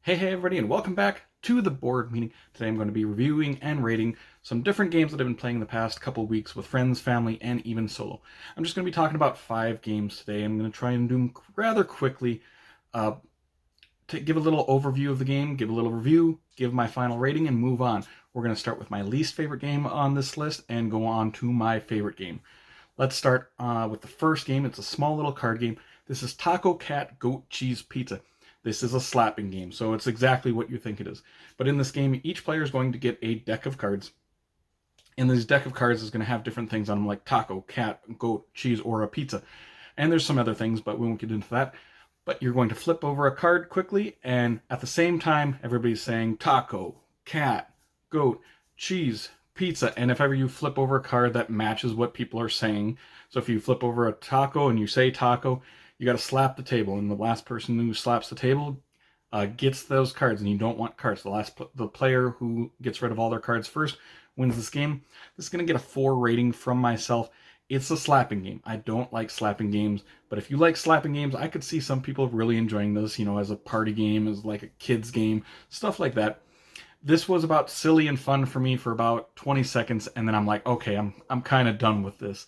Hey everybody, and welcome back to the board meeting. Today I'm going to be reviewing and rating some different games that I've been playing the past couple weeks with friends, family, and even solo. I'm just going to be talking about 5 games today. I'm going to try and do them rather quickly uh, to give a little overview of the game, give a little review, give my final rating, and move on. We're going to start with my least favorite game on this list and go on to my favorite game. Let's start with the first game. It's a small little card game. This is Taco Cat Goat Cheese Pizza. This is a slapping game, so it's exactly what you think it is. But in this game, each player is going to get a deck of cards. And this deck of cards is going to have different things on them, like taco, cat, goat, cheese, or a pizza. And there's some other things, but we won't get into that. But you're going to flip over a card quickly, and at the same time, everybody's saying taco, cat, goat, cheese, pizza. And if ever you flip over a card that matches what people are saying, so if you flip over a taco and you say taco, you got to slap the table, and the last person who slaps the table gets those cards, and you don't want cards. The player who gets rid of all their cards first wins this game. This is going to get a 4 rating from myself. It's a slapping game. I don't like slapping games, but if you like slapping games, I could see some people really enjoying this, as a party game, as like a kid's game, stuff like that. This was about silly and fun for me for about 20 seconds, and then I'm like, okay, I'm kind of done with this.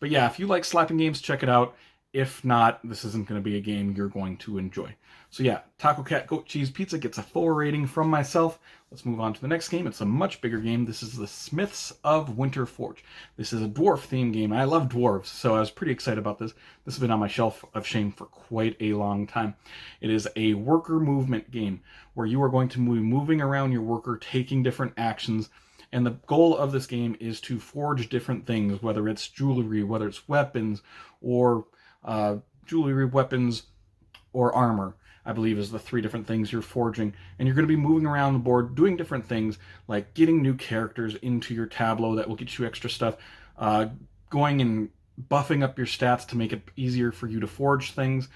But yeah, if you like slapping games, check it out. If not, this isn't going to be a game you're going to enjoy. So yeah, Taco Cat Goat Cheese Pizza gets a 4 rating from myself. Let's move on to the next game. It's a much bigger game. This is the Smiths of Winterforge. This is a dwarf theme game. I love dwarves, so I was pretty excited about this. This has been on my shelf of shame for quite a long time. It is a worker movement game where you are going to be moving around your worker, taking different actions. And the goal of this game is to forge different things, whether it's jewelry, whether it's weapons, or jewelry, weapons, or armor, I believe, is the 3 different things you're forging. And you're going to be moving around the board doing different things, like getting new characters into your tableau that will get you extra stuff, going and buffing up your stats to make it easier for you to forge things,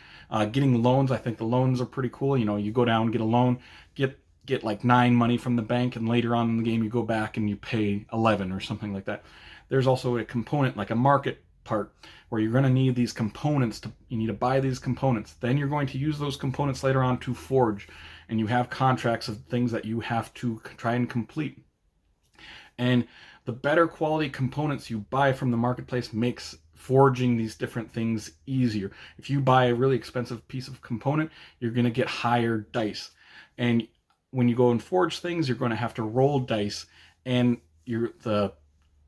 getting loans. I think the loans are pretty cool. You go down, get a loan, get like 9 money from the bank, and later on in the game you go back and you pay 11 or something like that. There's also a component, like a market part, where you're going to need these components. You need to buy these components. Then you're going to use those components later on to forge, and you have contracts of things that you have to try and complete. And the better quality components you buy from the marketplace makes forging these different things easier. If you buy a really expensive piece of component, you're going to get higher dice. And when you go and forge things, you're going to have to roll dice, and the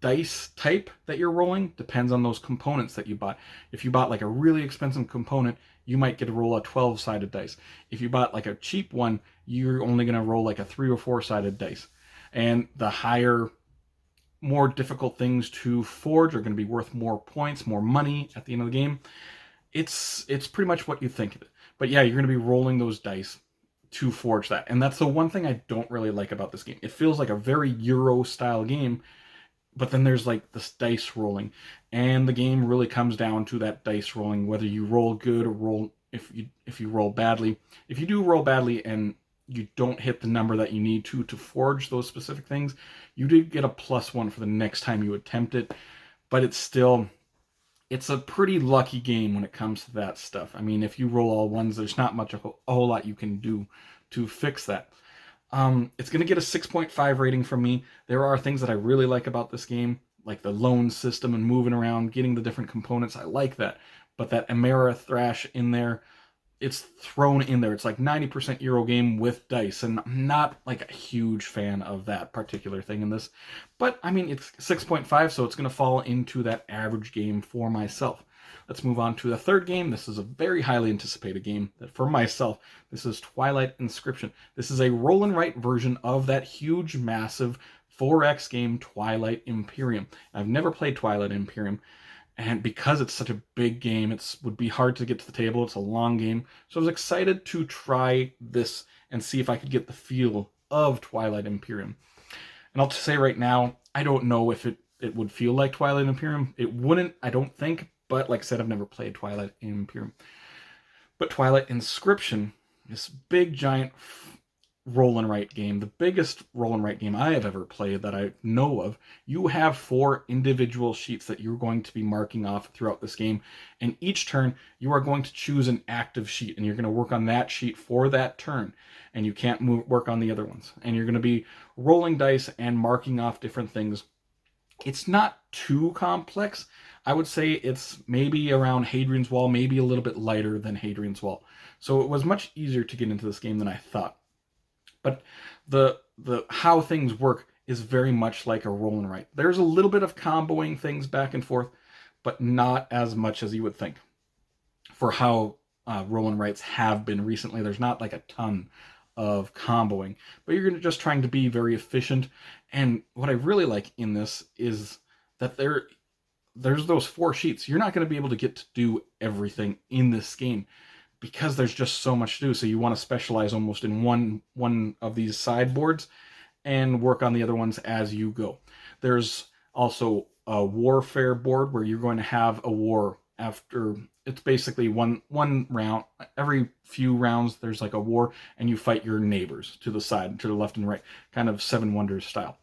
dice type that you're rolling depends on those components that you bought. If you bought like a really expensive component, you might get to roll a 12-sided dice. If you bought like a cheap one, you're only going to roll like a 3 or 4-sided dice. And the higher, more difficult things to forge are going to be worth more points, more money at the end of the game. It's pretty much what you think of it. But yeah, you're going to be rolling those dice to forge that. And that's the one thing I don't really like about this game. It feels like a very Euro style game, but then there's like this dice rolling, and the game really comes down to that dice rolling, whether you roll good or roll if you roll badly. If you do roll badly and you don't hit the number that you need to forge those specific things, you do get a +1 for the next time you attempt it. But it's a pretty lucky game when it comes to that stuff. I mean, if you roll all ones, there's not much a whole lot you can do to fix that. It's going to get a 6.5 rating from me. There are things that I really like about this game, like the loan system and moving around, getting the different components. I like that. But that Amera Thrash in there, it's thrown in there. It's like 90% Euro game with dice, and I'm not like a huge fan of that particular thing in this. But, I mean, it's 6.5, so it's going to fall into that average game for myself. Let's move on to the third game. This is a very highly anticipated game for myself. This is Twilight Inscription. This is a roll and write version of that huge, massive 4X game, Twilight Imperium. I've never played Twilight Imperium, and because it's such a big game, it would be hard to get to the table. It's a long game. So I was excited to try this and see if I could get the feel of Twilight Imperium. And I'll just say right now, I don't know if it would feel like Twilight Imperium. It wouldn't, I don't think. But like I said, I've never played Twilight Imperium. But Twilight Inscription, this big, giant roll and write game, the biggest roll and write game I have ever played that I know of, you have 4 individual sheets that you're going to be marking off throughout this game. And each turn, you are going to choose an active sheet, and you're going to work on that sheet for that turn. And you can't work on the other ones. And you're going to be rolling dice and marking off different things. It's not too complex. I would say it's maybe around Hadrian's Wall, maybe a little bit lighter than Hadrian's Wall. So it was much easier to get into this game than I thought. But the how things work is very much like a roll and write. There's a little bit of comboing things back and forth, but not as much as you would think. For how roll and writes have been recently, there's not like a ton of comboing, but you're just trying to be very efficient. And what I really like in this is that there's those 4 sheets. You're not going to be able to get to do everything in this game, because there's just so much to do. So you want to specialize almost in one of these sideboards and work on the other ones as you go. There's also a warfare board where you're going to have a war after. It's basically one round. Every few rounds there's like a war, and you fight your neighbors to the side, to the left and right, kind of Seven Wonders style.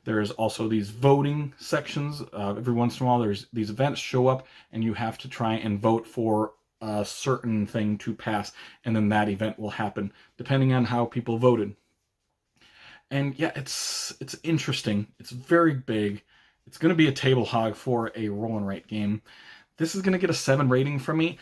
There's also these voting sections. Every once in a while there's these events show up, and you have to try and vote for a certain thing to pass, and then that event will happen depending on how people voted. And yeah, it's interesting. It's very big. It's going to be a table hog for a roll and write game. This is going to get a 7 rating from me.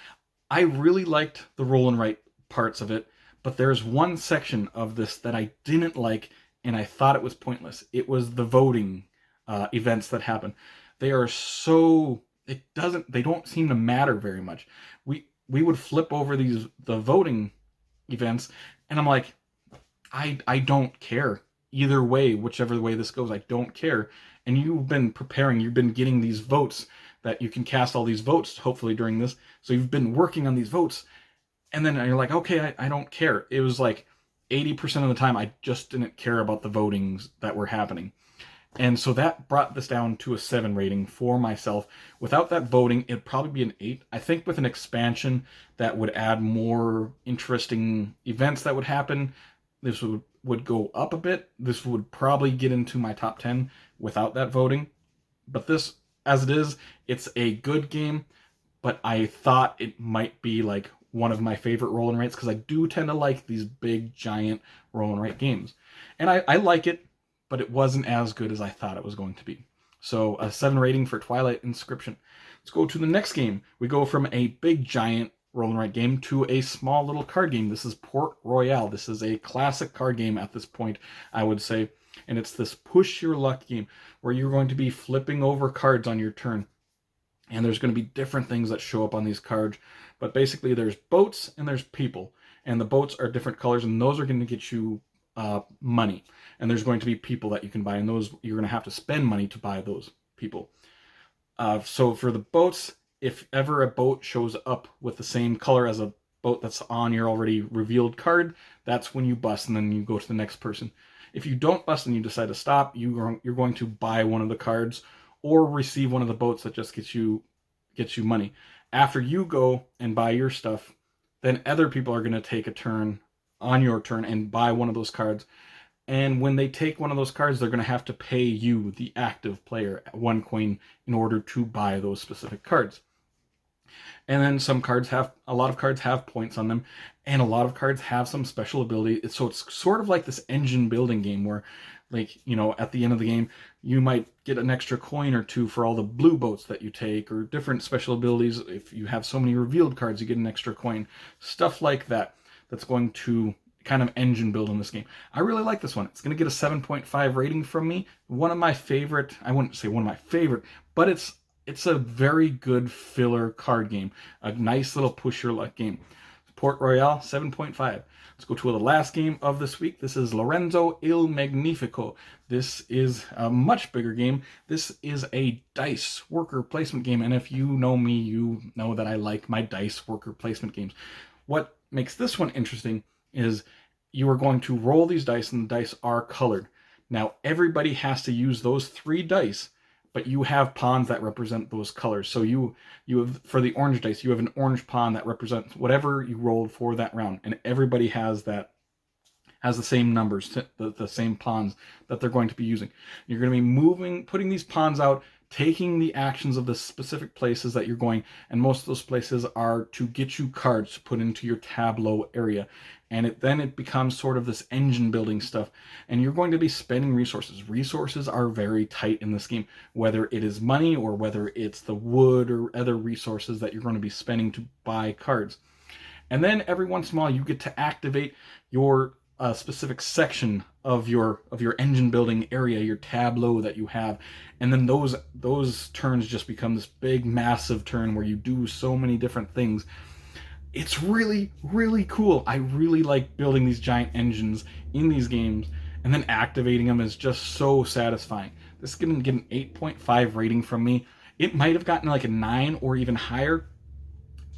I really liked the roll and write parts of it, but there's one section of this that I didn't like, and I thought it was pointless. It was the voting events that happen. They are so... they don't seem to matter very much. We would flip over the voting events, and I'm like, I don't care either way, whichever way this goes. I don't care. And you've been preparing, you've been getting these votes that you can cast all these votes hopefully during this. So you've been working on these votes, and then you're like, okay, I don't care. It was like 80% of the time I just didn't care about the votings that were happening. And so that brought this down to a 7 rating for myself. Without that voting, it'd probably be an 8. I think with an expansion that would add more interesting events that would happen, this would go up a bit. This would probably get into my top 10 without that voting. But this, as it is, it's a good game, but I thought it might be like one of my favorite roll and writes, because I do tend to like these big, giant roll and write games. And I like it, but it wasn't as good as I thought it was going to be. So a 7 rating for Twilight Inscription. Let's go to the next game. We go from a big, giant roll and write game to a small little card game. This is Port Royale. This is a classic card game at this point, I would say. And it's this push your luck game where you're going to be flipping over cards on your turn. And there's going to be different things that show up on these cards. But basically there's boats and there's people. And the boats are different colors, and those are going to get you money. And there's going to be people that you can buy, and those you're going to have to spend money to buy those people. So for the boats, if ever a boat shows up with the same color as a boat that's on your already revealed card, that's when you bust, and then you go to the next person. If you don't bust and you decide to stop, you're going to buy one of the cards or receive one of the boats that just gets you money. After you go and buy your stuff, then other people are going to take a turn on your turn and buy one of those cards. And when they take one of those cards, they're going to have to pay you, the active player, 1 coin in order to buy those specific cards. And then a lot of cards have points on them, and a lot of cards have some special ability. So it's sort of like this engine building game where, like, you know, at the end of the game, you might get an extra coin or 2 for all the blue boats that you take, or different special abilities. If you have so many revealed cards, you get an extra coin. Stuff like that. That's going to kind of engine build in this game. I really like this one. It's going to get a 7.5 rating from me. One of my favorite, I wouldn't say one of my favorite, but it's a very good filler card game. A nice little push your luck game. Port Royale, 7.5. Let's go to the last game of this week. This is Lorenzo Il Magnifico. This is a much bigger game. This is a dice worker placement game. And if you know me, you know that I like my dice worker placement games. What makes this one interesting is you are going to roll these dice, and the dice are colored. Now, everybody has to use those 3 dice, but you have pawns that represent those colors. So you have, for the orange dice, you have an orange pawn that represents whatever you rolled for that round, and everybody has that has the same numbers, the same pawns that they're going to be using. You're going to be moving, putting these pawns out, taking the actions of the specific places that you're going, and most of those places are to get you cards to put into your tableau area. And then it becomes sort of this engine building stuff, and you're going to be spending resources. Resources are very tight in this game, whether it is money or whether it's the wood or other resources that you're going to be spending to buy cards. And then every once in a while you get to activate your specific section of your engine building area, your tableau that you have, and then those turns just become this big massive turn where you do so many different things. It's really, really cool. I really like building these giant engines in these games, and then activating them is just so satisfying. This is going to get an 8.5 rating from me. It might have gotten like a 9 or even higher,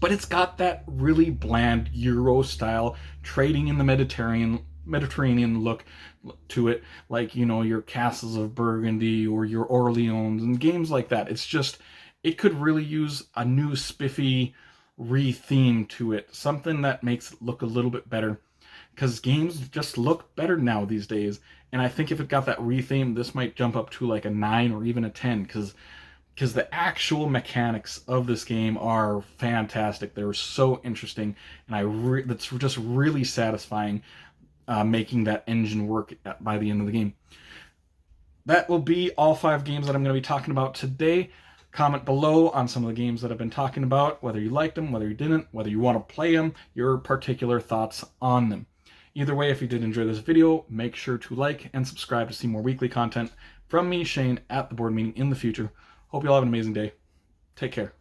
but it's got that really bland Euro style trading in the Mediterranean look to it, like, you know, your Castles of Burgundy or your Orleans and games like that. It's just, it could really use a new spiffy re-theme to it, something that makes it look a little bit better, because games just look better now these days. And I think if it got that re-theme, this might jump up to like a 9 or even a 10, because the actual mechanics of this game are fantastic. They're so interesting, and that's just really satisfying, making that engine work by the end of the game. That will be all 5 games that I'm going to be talking about today. Comment below on some of the games that I've been talking about, whether you liked them, whether you didn't, whether you want to play them, your particular thoughts on them. Either way, if you did enjoy this video, make sure to like and subscribe to see more weekly content from me, Shane, at the board meeting in the future. Hope you all have an amazing day. Take care.